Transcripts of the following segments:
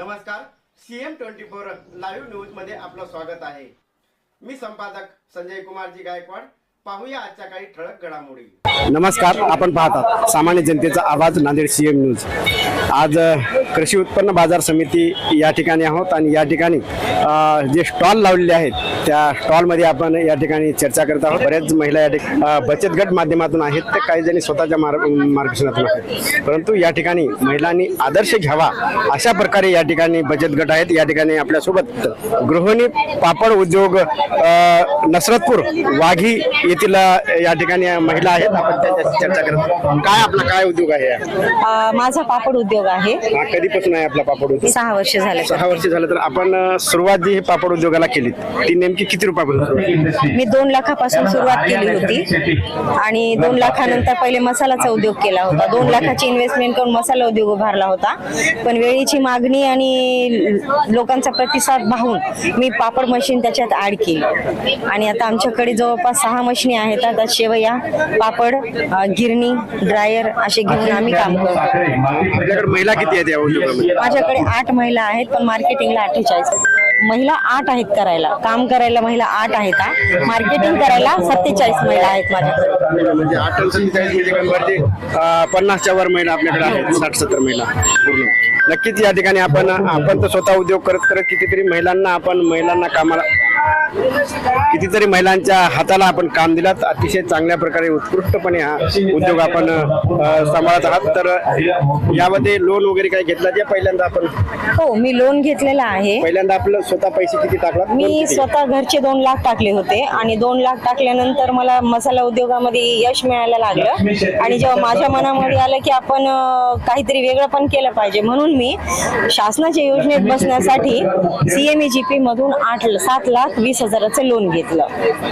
नमस्कार, CM24 live news मध्ये आपलं स्वागत आहे। मी संपादक संजय कुमारजी गायकवाड। पाहूया आजच्या काही ठळक घडामोडी। नमस्कार, आपण पाहतात सामान्य जनतेचा आवाज नांदेड CM न्यूज। आज कृषी उत्पन्न बाजार समिती या ठिकाणी आहोत आणि या ठिकाणी जे स्टॉल लावलेले आहेत त्या स्टॉल मध्ये आपण या ठिकाणी चर्चा करत आहोत। बरेच महिला या ठिकाणी बचत गट माध्यमातून आहेत, तर काही जणी स्वतःच्या मार्गदर्शनातून आहेत, परंतु या ठिकाणी महिलांनी आदर्श घ्यावा अशा प्रकारे या ठिकाणी बचत गट आहेत। या ठिकाणी आपल्यासोबत गृहिणी पापड उद्योग नसरतपूर वाघी येथील या ठिकाणी महिला आहेत, आपण त्यांच्याशी चर्चा करतो। काय आपला काय उद्योग आहे? माझा पापड उद्योग आहे। कधीपासून आहे आपला पापड उद्योग? 6 वर्ष झाले। 6 वर्ष झालं। तर आपण सुरुवात जी पापड उद्योगाला केली ती नेमकी किती रुपयापासून? मी 2 लाखापासून सुरुवात केली होती आणि 2 लाखानंतर पहिले मसालाचा उद्योग केला होता। 2 लाखाची इन्व्हेस्टमेंट करून मसाला उद्योग उभारला होता, पण वेळेची मागणी आणि लोकांचा प्रतिसाद पाहून मी पापड मशीन त्याच्यात ऍड केली आणि आता आमच्याकडे जवळपास 6 मशीनी आहेत। आता शेवया, पापड, गिरणी, ड्रायर असे घेऊन आम्ही काम करतो। आपल्याकडे महिला किती आहेत या उद्योगामध्ये? माझ्याकडे 8 महिला आहेत, पण मार्केटिंगला 48 महिला 8 आहेत करायला। काम करायला महिला 8 आहेत, मार्केटिंग करायला 47 महिला आहेत माझ्याकडे। म्हणजे 8 आणि 47 म्हणजे कंपनी 50च्या वर महिला आपल्याकडे आहेत, 60-70 महिला पूर्ण। नक्कीच या ठिकाणी आपण तर स्वतः उद्योग करत करत महिलांना कामाला कितीतरी महिलांच्या हाताला आपण काम दिलात। अतिशय चांगल्या प्रकारे उत्कृष्टपणे हा उद्योग आपण सांभाळत आहात। तर यामध्ये लोन वगैरे काय घेतला ते पहिल्यांदा आपण? हो, मी लोन घेतलेला आहे। पहिल्यांदा आपलं स्वतः पैसे किती टाकला? मी स्वतः घरचे 2 लाख टाकले होते आणि 2 लाख टाकल्यानंतर मला मसाला उद्योगामध्ये यश मिळायला लागलं आणि जेव्हा माझ्या मनामध्ये आलं की आपण काहीतरी वेगळं पण केलं पाहिजे, म्हणून मी शासनाच्या योजनेत बसण्यासाठी CMEGP मधून 7,20,000चं लोन घेतलं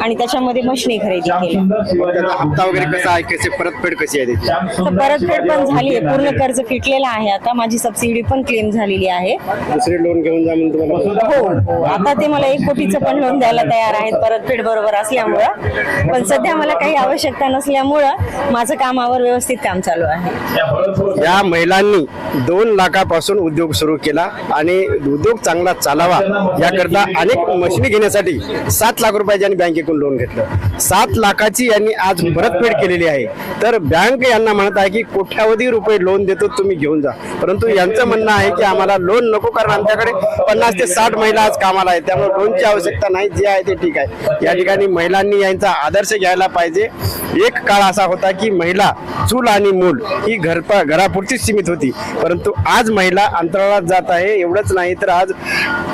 आणि त्याच्यामध्ये मशीनी खरेदी केली। हप्ता वगैरे कसा आहे, कसे परतफेड कशी आहे त्याची? परतफेड पण झाली आहे, पूर्ण कर्ज फिटलेलं आहे। आता माझी सबसिडी पण क्लेम झालेली आहे। दुसरे लोन घेऊन जा म्हणून तुम्हाला? हो, आता ते मला 1 कोटीचं पण लोन द्यायला तयार आहेत परतफेड बरोबर असल्यामुळं, पण सध्या मला काही आवश्यकता नसल्यामुळं माझं कामावर व्यवस्थित काम चालू आहे। या महिलांनी 2 लाखापासून उद्योग सुरू केला आणि उद्योग चांगला चालावा याकरता अनेक मशीनी घेण्यासाठी 7 लाख रुपयाचे यांनी बँकेकडून लोन घेतलं। 7 लाखाची यांनी आज परतफेड केलेली आहे। तर बँक यांना म्हणत आहे की कोट्यावधी रुपये लोन देतो, तुम्ही घेऊन जा, परंतु यांचं म्हणणं आहे की आम्हाला लोन नको, कारण आमच्याकडे 50 ते 60 महिला आज कामाला आहेत, त्यामुळे लोनची आवश्यकता नाही, जे आहे ते ठीक आहे। या ठिकाणी महिलांनी यांचा आदर्श घ्यायला पाहिजे। एक काळ असा होता की महिला चूल आणि मूल ही घरापुरतीच सीमित होती, परंतु आज महिला अंतराळात जात आहे। एवढंच नाही तर आज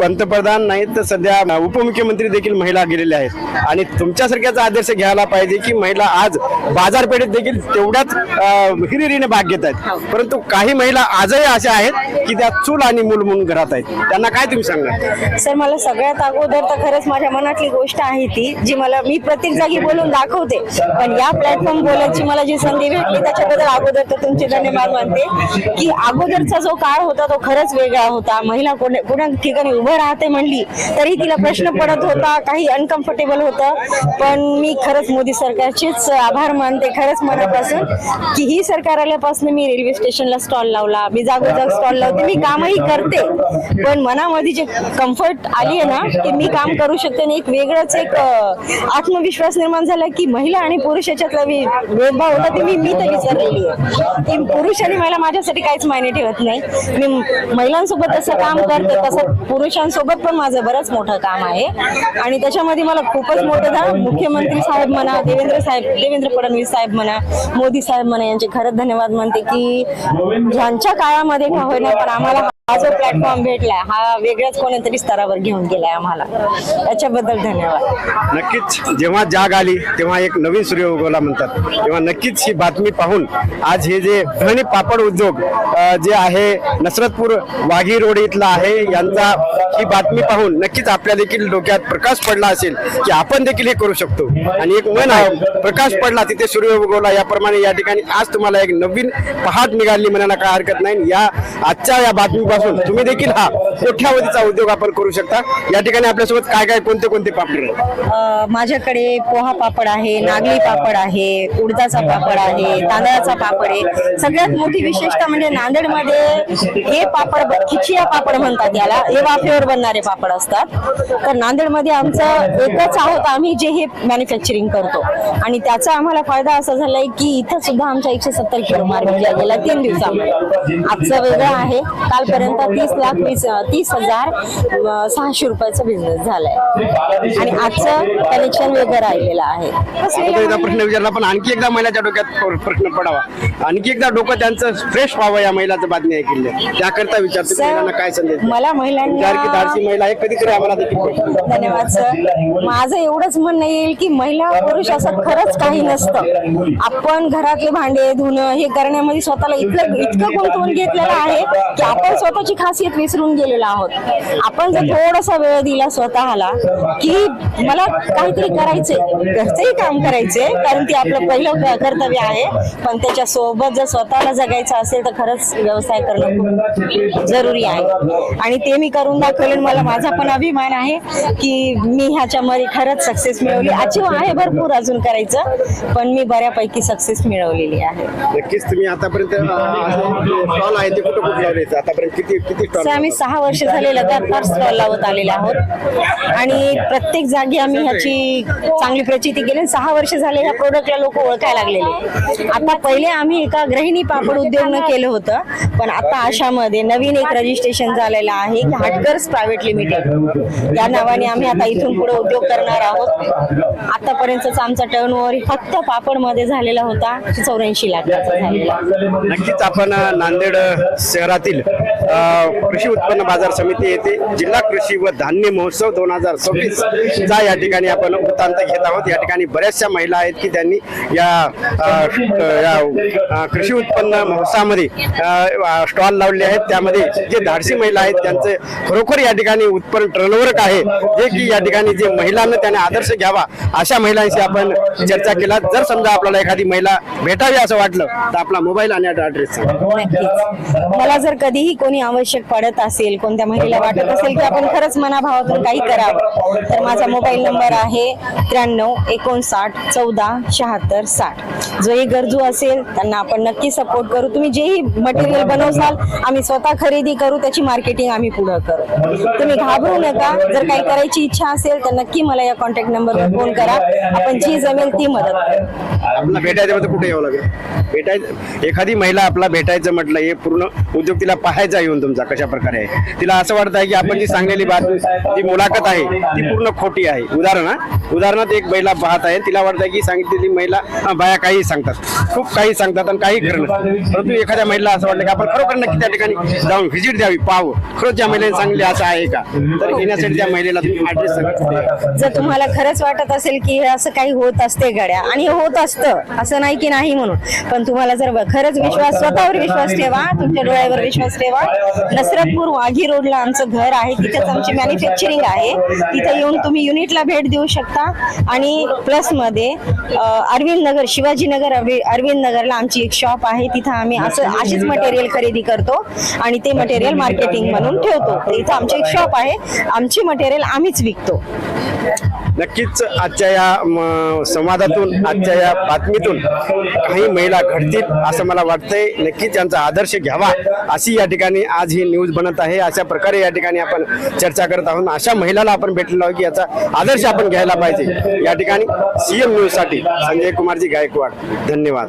पंतप्रधान नाही तर सध्या उपमुख्यमंत्री देखील महिला गेलेल्या आहेत आणि तुमच्यासारख्याचा आदर्श घ्यायला पाहिजे की महिला आज बाजारपेठेत देखील तेवढ्याच हिरिरीने भाग घेत आहेत, परंतु काही महिला आजही अशा आहेत की त्या चूल आणि मूल म्हणून घरात आहेत। त्यांना काय तुम्ही सांगणार? सर, मला सगळ्यात अगोदर तर खरंच माझ्या मनातली गोष्ट आहे ती जी मी प्रत्येक जागी बोलून दाखवते, पण या प्लॅटफॉर्म बोलायची मला जी संधी भेटली त्याच्याबद्दल अगोदर तर तुमचे धन्यवाद मानते। की अगोदरचा जो काळ होता तो खरंच वेगळा होता। महिला कोणा ठिकाणी उभं राहते म्हणली तरी तिला प्रश्न पडत होता, काही अनकम्फर्टेबल होतं, पण मी खरंच मोदी सरकारचेच आभार मानते खरंच मनापासून की ही सरकार आल्यापासून मी रेल्वे स्टेशनला स्टॉल लावला, मी जागोजाग स्टॉल लावते, मी कामही करते, पण मनामध्ये जे कम्फर्ट आली आहे ना की मी काम करू शकते आणि एक वेगळंच एक आत्मविश्वास निर्माण झाला की महिला आणि पुरुष याच्यातला भेदभाव होता ते मी तर विसरलेली आहे की पुरुष आणि महिला माझ्यासाठी काहीच मायने ठेवत नाही। मी महिलांसोबत तसं काम करते, तसं पुरुषांसोबत पण माझं बरंच मोठं काम आहे आणि त्याच्यामध्ये मला खूपच मोठं झालं। मुख्यमंत्री साहेब म्हणा, देवेंद्र फडणवीस साहेब म्हणा, मोदी साहेब म्हणा, यांचे खरंच धन्यवाद मानते की ज्यांच्या काळामध्ये का होईना पण आम्हाला हा जो प्लॅटफॉर्म भेटलाय हा वेगळ्याच कोणत्यातरी स्तरावर घेऊन गेलाय आम्हाला, त्याच्याबद्दल धन्यवाद। नक्कीच जेव्हा जाग आली तेव्हा एक नवीन सूर्य उगवला म्हणतात, तेव्हा नक्कीच ही बातमी पाहून आज हे जे गृहिणी पापड उद्योग जे आहे नसरतपूर वाघी रोड इथला आहे, यांचा ही बातमी पाहून नक्कीच आपल्या देखील डोक्यात डोक्यात प्रकाश पडला असेल की आपण देखील हे करू शकतो आणि एक मन आहे प्रकाश पडला तिथे सूर्य उगवला, याप्रमाणे या ठिकाणी आज तुम्हाला एक नवीन पहाट निघाली म्हणायला काय हरकत नाही. या आजच्या या बातमीपासून तुम्ही देखील हा कोट्यावधीचा उद्योग आपण करू शकता. या ठिकाणी आपल्यासोबत काय काय कोणते पापड आहेत? माझ्याकडे पोहा पापड आहे, नागली पापड आहे, उडदाचा पापड आहे, तांदळाचा पापड आहे. सगळ्यात मोठी विशेषता म्हणजे नांदेडमध्ये हे पापड खिचिया पापड म्हणतात याला, हे वाफेवर बनणारे पापड असतात. तर नांदेडमध्ये आमचं एकच आहोत आम्ही जे हे मॅन्युफॅक्चरिंग करतो आणि त्याचा आम्हाला फायदा असा झालाय की इथं सुद्धा आमच्या 170 किलो माल विकला गेला 3 दिवसामध्ये. आजचं वेगळं आहे. कालपर्यंत 30,06,600 रुपयाचा बिझनेस झालाय आणि आजचं कलेक्शन वेगळं राहिलेलं आहे. प्रश्न विचारला पण आणखी एकदा महिलाच्या डोक्यात प्रश्न पडावा, आणखी एकदा डोकं त्यांचं फ्रेश व्हावं या महिलाचं बातमी ऐकली त्याकरता विचारतो महिलांना काय संदेश? मला महिलांना धाडसी महिला आहे कधीतरी आम्हाला देखील. धन्यवाद सर. माझं एवढंच म्हणणं येईल की महिला पुरुष असं खरंच काही नसतं. आपण घरातले भांडे धुणं हे करण्यामध्ये स्वतःला इतकं गुंतवून घेतलेलं आहे की आपण स्वतःची खासियत विसरून गेलेलो आहोत. आपण जर थोडासा वेळ दिला स्वतःला की मला काहीतरी करायचंय, घरचंही काम करायचंय कारण ते आपलं पहिलं कर्तव्य आहे, पण त्याच्या सोबत जर स्वतःला जगायचं असेल तर खरंच व्यवसाय करणं खूप जरुरी आहे आणि ते मी करून दाखवलं. मला माझा पण अभिमान आहे की मी ह्याच्यामध्ये खरंच सक्सेस मिळवली. अचीव आहे भरपूर अजून करायचं, पण मी बऱ्यापैकी सक्सेस मिळवलेली आहे. नक्कीच. तुम्ही आतापर्यंत स्टॉल आहे ते कुठं लावले आतापर्यंत किती स्टॉल? आम्ही 6 वर्ष झाले लगातार स्टॉल लावत आलेले आहोत आणि प्रत्येक जागी आम्ही ह्याची चांगली प्रचिती केली. 6 वर्ष झाले ह्या प्रोडक्टला लोक ओळखायला लागलेले. आता पहिले आम्ही एका गृहिणी पापड उद्योग केलं होतं, पण आता आशामध्ये नवीन एक रजिस्ट्रेशन झालेलं आहे की हटकर्स प्रायव्हेट लिमिटेड या नावाने आम्ही आता इथून पुढे उद्योग करणार आहोत. आतापर्यंतचा आमचा टर्नओव्हर फक्त पापड मध्ये झालेला होता 84 लाखाचा झालेला. नक्कीच आपण नांदेड शहरातील कृषी उत्पन्न बाजार समिती येथे जिल्हा कृषी व धान्य महोत्सव 2026 चा या ठिकाणी आपण वृत्तांत घेत आहोत. या ठिकाणी बऱ्याचशा महिला आहेत की त्यांनी या कृषी उत्पन्न महोत्सवामध्ये स्टॉल लावले आहेत. त्यामध्ये जे धाडसी महिला आहेत त्यांचे खरोखर या ठिकाणी उत्पन्न टर्नओव्हर आहे जे की या ठिकाणी जे महिलांना त्याने आदर्श घ्यावा अशा महिलांशी आपण चर्चा केला. जर समजा आपल्याला एखादी महिला भेटावी असं वाटलं तर आपला मोबाईल आणि ऍड्रेस. नक्कीच. मला जर कधीही कोणी आवश्यक पडत असेल, कोणत्या महिलेला वाटत असेल की आपण खरंच मनाभावातून काही करावं, तर माझा मोबाईल नंबर आहे 93 59 14 76 60. जोही गरजू असेल त्यांना आपण नक्की सपोर्ट करू. तुम्ही जेही मटेरियल बनवसाल आम्ही स्वतः खरेदी करू, त्याची मार्केटिंग आम्ही पुढे करू. तुम्ही घाबरू नका. जर काही करायची इच्छा असेल तर नक्की मला या कॉन्टॅक्ट नंबरवर फोन करा. आपण जी जमेल ती मदत करू. आपल्याला भेटायचं कुठे यावं लागेल? भेटायचं एखादी महिला आपला भेटायचं म्हटलं हे पूर्ण उद्योग तिला पाहायचा येऊन तुमचा कशा प्रकारे आहे. तिला असं वाटत आहे की आपण जी सांगलेली बातमी जी मुलाखत आहे ती पूर्ण खोटी आहे. उदाहरणार्थ एक महिला पाहत आहे, तिला वाटत आहे की सांगितलेली महिला बाया काही सांगतात, खूप काही सांगतात आणि काही करणं. परंतु एखाद्या महिला असं वाटलं की आपण खरोखर नक्की त्या ठिकाणी जाऊन व्हिजिट द्यावी, पाहावं खरंच त्या महिलेने सांगले असं आहे का, तर येण्यासाठी त्या महिलेला तुम्ही ऍड्रेस सांगा. जर तुम्हाला खरंच वाटत असेल की हे असं काही होत असते गड्या, आणि हे होत असतं असं नाही की नाही म्हणून, पण तुम्हाला जर खरंच विश्वास, स्वतःवर विश्वास ठेवा, तुमच्या डोळ्यावर विश्वास ठेवा. नसरतपूर वाघी रोडला आमचं घर आहे, तिथेच आमची मॅन्युफॅक्चरिंग आहे. तिथे येऊन तुम्ही युनिटला भेट देऊ शकता. आणि प्लस मध्ये अरविंद नगर, शिवाजीनगर अरविंद नगरला आमची एक शॉप आहे. तिथं आम्ही अशीच मटेरियल खरेदी करतो आणि ते मटेरियल मार्केटिंग म्हणून ठेवतो. इथं आमची एक शॉप आहे, आमची मटेरियल आम्हीच विकतो. नक्कीच आजच्या या संवादातून, आजच्या या बातमीतून काही महिला घडतील असं मला वाटतंय. नक्कीच त्यांचा आदर्श घ्यावा अशी या ठिकाणी आज ही न्यूज बनत आहे. अशा प्रकारे या ठिकाणी आपण चर्चा करत आहोत. अशा महिलाला आपण भेटलेलो आहोत की याचा आदर्श आपण घ्यायला पाहिजे. या ठिकाणी CM न्यूज साठी संजय कुमारजी गायकवाड. धन्यवाद.